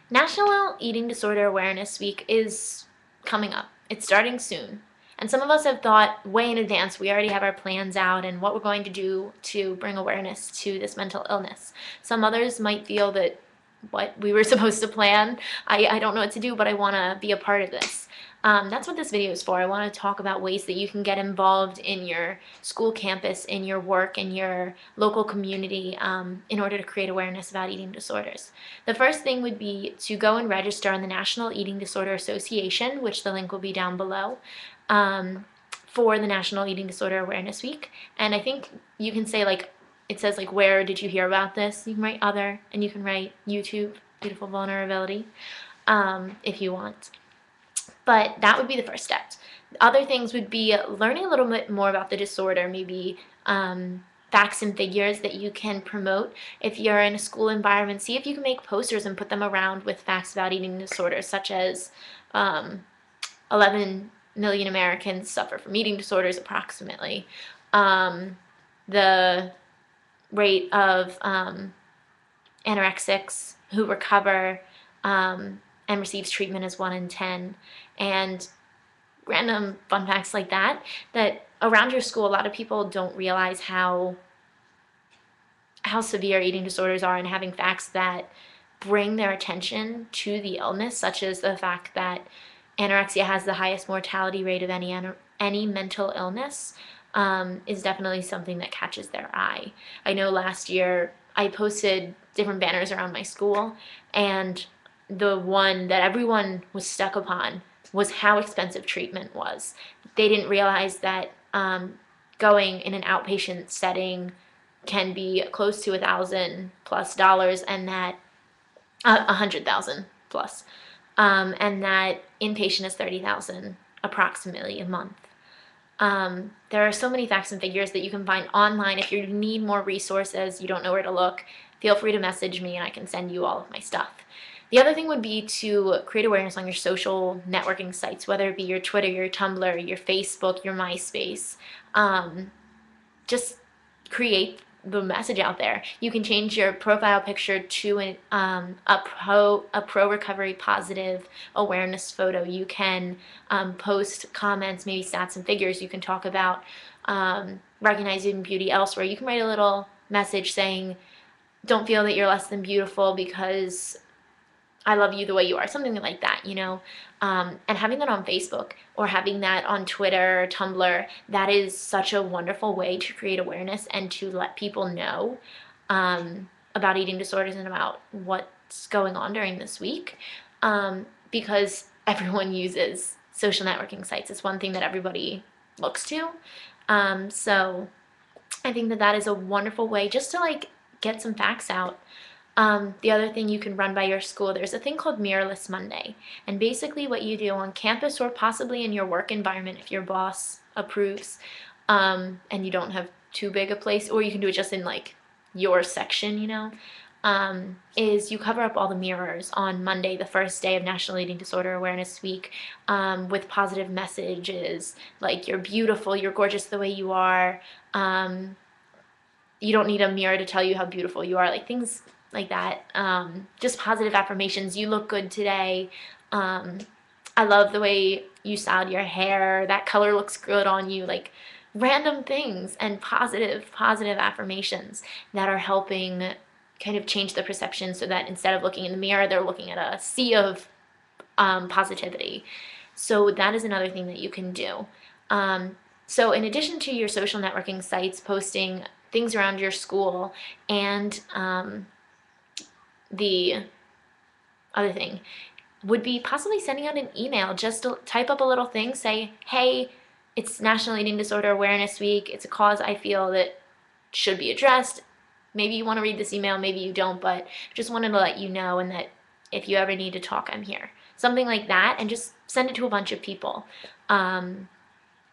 National Eating Disorder Awareness Week is coming up. It's starting soon. And some of us have thought way in advance. We already have our plans out and what we're going to do to bring awareness to this mental illness. Some others might feel that what we were supposed to plan, I don't know what to do, but I want to be a part of this. That's what this video is for. I want to talk about ways that you can get involved in your school campus, in your work, in your local community in order to create awareness about eating disorders. The first thing would be to go and register on the National Eating Disorder Association, which the link will be down below, for the National Eating Disorder Awareness Week. And I think you can say, like, it says, like, where did you hear about this? You can write other, and you can write YouTube, Beautiful Vulnerability, if you want. But that would be the first step. Other things would be learning a little bit more about the disorder, maybe facts and figures that you can promote. If you're in a school environment, see if you can make posters and put them around with facts about eating disorders, such as 11 million Americans suffer from eating disorders approximately. The rate of anorexics who recover and receives treatment is 1 in 10. And random fun facts like that around your school, a lot of people don't realize how severe eating disorders are, and having facts that bring their attention to the illness, such as the fact that anorexia has the highest mortality rate of any mental illness, is definitely something that catches their eye. I know last year I posted different banners around my school, and the one that everyone was stuck upon was how expensive treatment was. They didn't realize that going in an outpatient setting can be close to $1,000+ and that 100,000 plus, and that inpatient is 30,000 approximately a month. There are so many facts and figures that you can find online. If you need more resources, you don't know where to look, feel free to message me and I can send you all of my stuff. The other thing would be to create awareness on your social networking sites, whether it be your Twitter, your Tumblr, your Facebook, your MySpace. Just create the message out there. You can change your profile picture to a pro recovery positive awareness photo. You can post comments, maybe stats and figures. You can talk about recognizing beauty elsewhere. You can write a little message saying, don't feel that you're less than beautiful because I love you the way you are, something like that, you know. And having that on Facebook or having that on Twitter or Tumblr, that is such a wonderful way to create awareness and to let people know about eating disorders and about what's going on during this week, because everyone uses social networking sites. It's one thing that everybody looks to. So I think that that is a wonderful way just to, like, get some facts out. The other thing you can run by your school, there's a thing called Mirrorless Monday. And basically what you do on campus or possibly in your work environment, if your boss approves, and you don't have too big a place, or you can do it just in, like, your section, you know, is you cover up all the mirrors on Monday, the first day of National Eating Disorder Awareness Week, with positive messages like, you're beautiful, you're gorgeous the way you are, you don't need a mirror to tell you how beautiful you are, like things like that. Just positive affirmations. You look good today. I love the way you styled your hair. That color looks good on you. Like, random things and positive affirmations that are helping kind of change the perception, so that instead of looking in the mirror, they're looking at a sea of positivity. So that is another thing that you can do. So in addition to your social networking sites, posting things around your school, and the other thing would be possibly sending out an email. Just to type up a little thing, say, hey, it's National Eating Disorder Awareness Week. It's a cause I feel that should be addressed. Maybe you want to read this email, maybe you don't, but just wanted to let you know, and that if you ever need to talk, I'm here. Something like that, and just send it to a bunch of people. And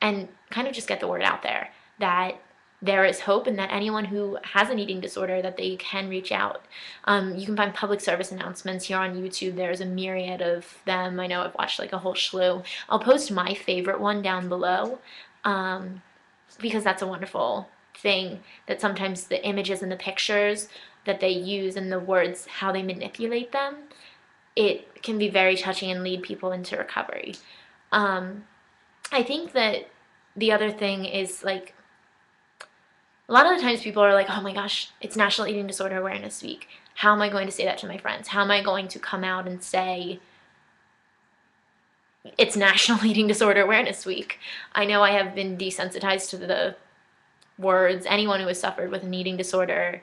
kind of just get the word out there that there is hope, and that anyone who has an eating disorder, that they can reach out. You can find public service announcements here on YouTube. There's a myriad of them. I know I've watched like a whole slew. I'll post my favorite one down below, because that's a wonderful thing, that sometimes the images and the pictures that they use and the words, how they manipulate them, it can be very touching and lead people into recovery. I think that the other thing is like, a lot of the times people are like, oh my gosh, it's National Eating Disorder Awareness Week. How am I going to say that to my friends? How am I going to come out and say it's National Eating Disorder Awareness Week? I know I have been desensitized to the words. Anyone who has suffered with an eating disorder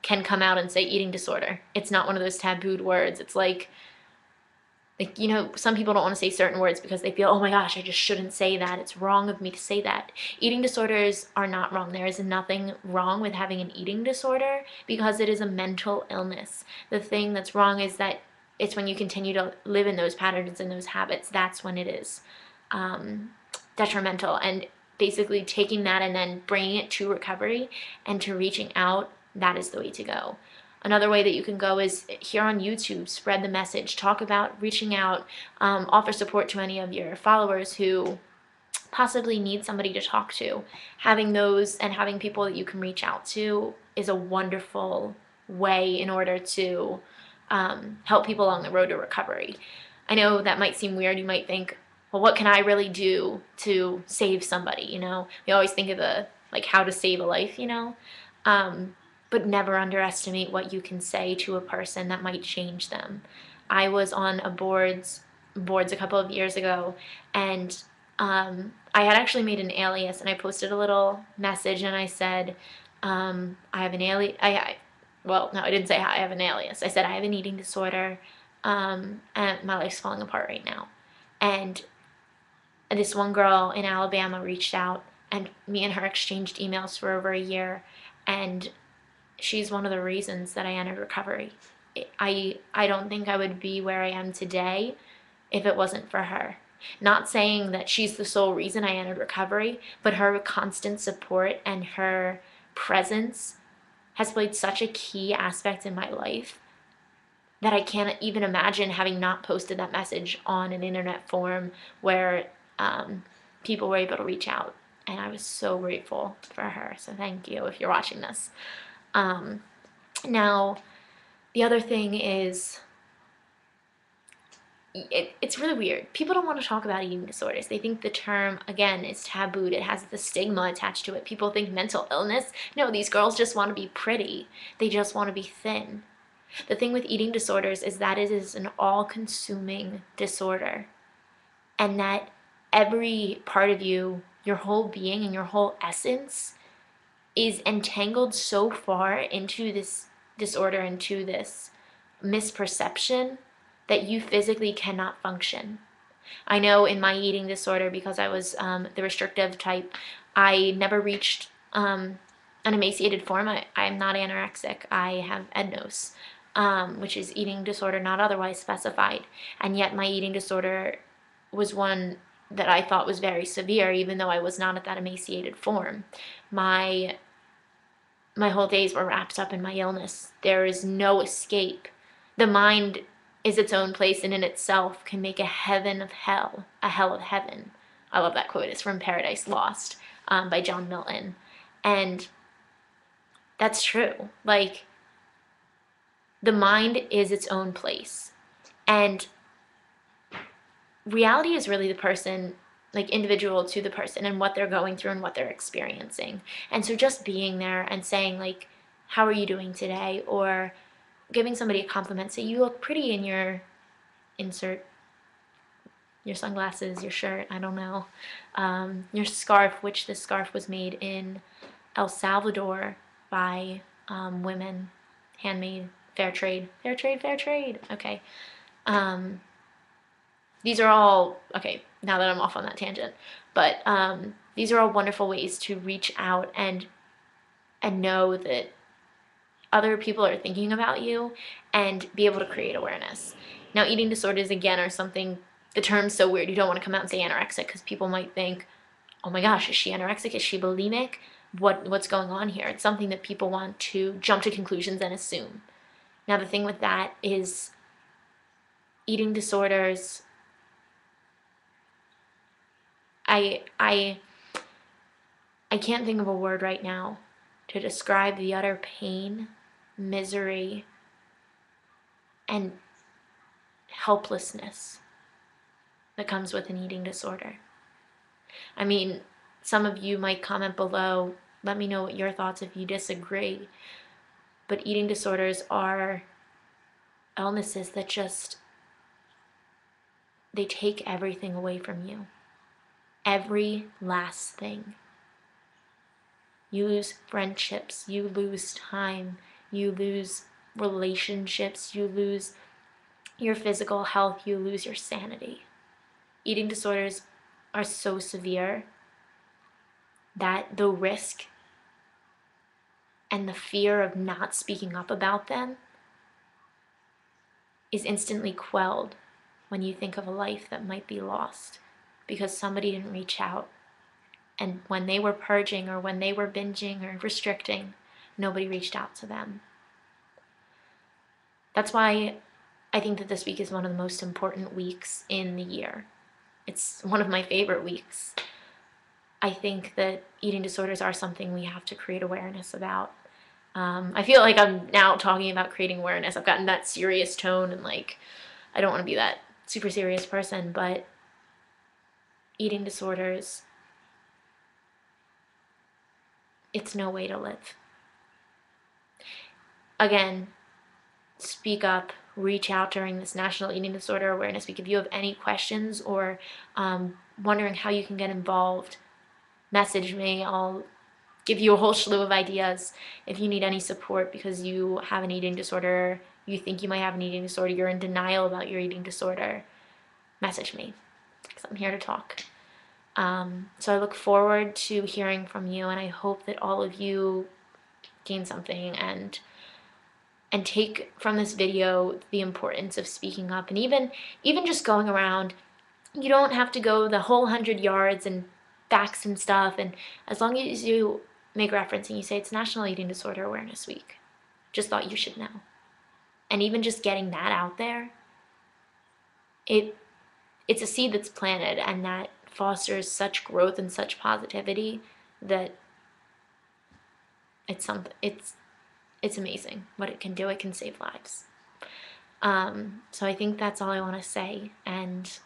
can come out and say eating disorder. It's not one of those tabooed words. It's like, you know, some people don't want to say certain words because they feel, oh my gosh, I just shouldn't say that. It's wrong of me to say that. Eating disorders are not wrong. There is nothing wrong with having an eating disorder because it is a mental illness. The thing that's wrong is that it's when you continue to live in those patterns and those habits, that's when it is detrimental. And basically taking that and then bringing it to recovery and to reaching out, that is the way to go. Another way that you can go is here on YouTube, spread the message, talk about reaching out, offer support to any of your followers who possibly need somebody to talk to. Having those and having people that you can reach out to is a wonderful way in order to help people along the road to recovery. I know that might seem weird. You might think, well, what can I really do to save somebody? You know, we always think of the, like, how to save a life, you know? But never underestimate what you can say to a person that might change them. I was on a boards a couple of years ago, and I had actually made an alias, and I posted a little message, and I said, I have an alias. Well, no, I didn't say I have an alias. I said I have an eating disorder, and my life's falling apart right now. And this one girl in Alabama reached out, and me and her exchanged emails for over a year, and she's one of the reasons that I entered recovery. I don't think I would be where I am today if it wasn't for her. Not saying that she's the sole reason I entered recovery, but her constant support and her presence has played such a key aspect in my life that I can't even imagine having not posted that message on an internet forum where people were able to reach out. And I was so grateful for her. So thank you if you're watching this. Now, the other thing is, it's really weird. People don't want to talk about eating disorders. They think the term, again, is tabooed. It has the stigma attached to it. People think mental illness. No, these girls just want to be pretty. They just want to be thin. The thing with eating disorders is that it is an all-consuming disorder, and that every part of you, your whole being and your whole essence, is entangled so far into this disorder, into this misperception, that you physically cannot function. I know in my eating disorder, because I was the restrictive type, I never reached an emaciated form. I'm not anorexic. I have EDNOS, which is eating disorder not otherwise specified. And yet my eating disorder was one that I thought was very severe, even though I was not at that emaciated form. My whole days were wrapped up in my illness. There is no escape. The mind is its own place, and in itself can make a heaven of hell, a hell of heaven. I love that quote. It's from Paradise Lost, by John Milton. And that's true. Like, the mind is its own place. And reality is really the person, like, individual to the person and what they're going through and what they're experiencing. And so just being there and saying, like, how are you doing today? Or giving somebody a compliment, say, you look pretty in your, insert your sunglasses, your shirt, I don't know, your scarf, which this scarf was made in El Salvador by women, handmade, fair trade, okay. These are all, okay, now that I'm off on that tangent, but these are all wonderful ways to reach out and know that other people are thinking about you and be able to create awareness. Now, eating disorders, again, are something, the term's so weird. You don't want to come out and say anorexic because people might think, oh my gosh, is she anorexic? Is she bulimic? What's going on here? It's something that people want to jump to conclusions and assume. Now, the thing with that is eating disorders, I can't think of a word right now to describe the utter pain, misery, and helplessness that comes with an eating disorder. I mean, some of you might comment below, let me know what your thoughts if you disagree, but eating disorders are illnesses that just, they take everything away from you. Every last thing. You lose friendships, you lose time, you lose relationships, you lose your physical health, you lose your sanity. Eating disorders are so severe that the risk and the fear of not speaking up about them is instantly quelled when you think of a life that might be lost because somebody didn't reach out. And when they were purging or when they were binging or restricting, nobody reached out to them. That's why I think that this week is one of the most important weeks in the year. It's one of my favorite weeks. I think that eating disorders are something we have to create awareness about. I feel like I'm now talking about creating awareness. I've gotten that serious tone and like, I don't want to be that super serious person, but eating disorders, it's no way to live. Again, speak up, reach out during this National Eating Disorder Awareness Week. If you have any questions or wondering how you can get involved, message me. I'll give you a whole slew of ideas. If you need any support because you have an eating disorder, you think you might have an eating disorder, you're in denial about your eating disorder, message me because I'm here to talk. So I look forward to hearing from you, and I hope that all of you gain something and take from this video the importance of speaking up, and even just going around. You don't have to go the whole 100 yards and facts and stuff, and as long as you make reference and you say it's National Eating Disorder Awareness Week, just thought you should know. And even just getting that out there, it's a seed that's planted and that fosters such growth and such positivity that it's amazing what it can do. It can save lives. So I think that's all I want to say, and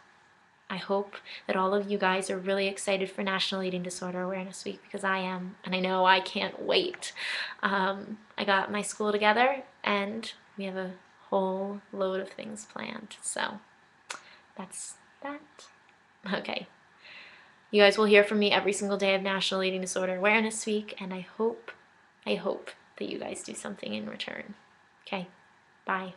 I hope that all of you guys are really excited for National Eating Disorder Awareness Week, because I am, and I know I can't wait. I got my school together and we have a whole load of things planned, so that's that. Okay. You guys will hear from me every single day of National Eating Disorder Awareness Week, and I hope that you guys do something in return. Okay, bye.